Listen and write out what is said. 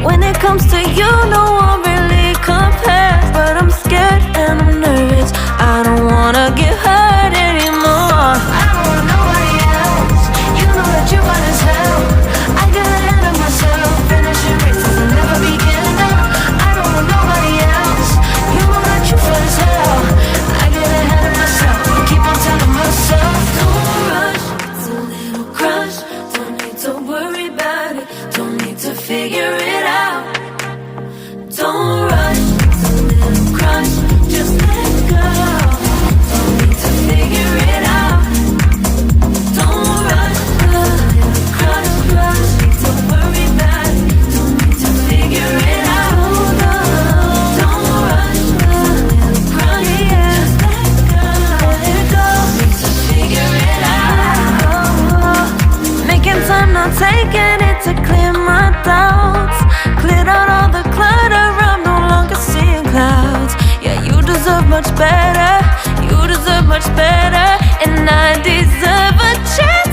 When it comes to you, no one really compares. But I'm scared and I'm nervous. I don't wanna get hurt anymore. I don't want nobody else. You know that you're fine as hell. I get ahead of myself. Finishing races and never beginning up. I don't want nobody else. You know that you're fine as hell. I get ahead of myself. Keep on telling myself, don't rush. It's a little crush. Don't need to worry about it. Don't need to figure it out. Don't rush. It's a little crush. Just let go. Don't need to figure it out. Don't rush. A little crush, crush. Don't worry about it. Don't need to figure it out. Don't rush. A little crush. Just let go. Let it go. Need to figure it out. Making time, not taking it to clear my doubts. Cleared out all the clutter. I'm no longer seeing clouds. Yeah, you deserve much better. You deserve much better. And I deserve a chance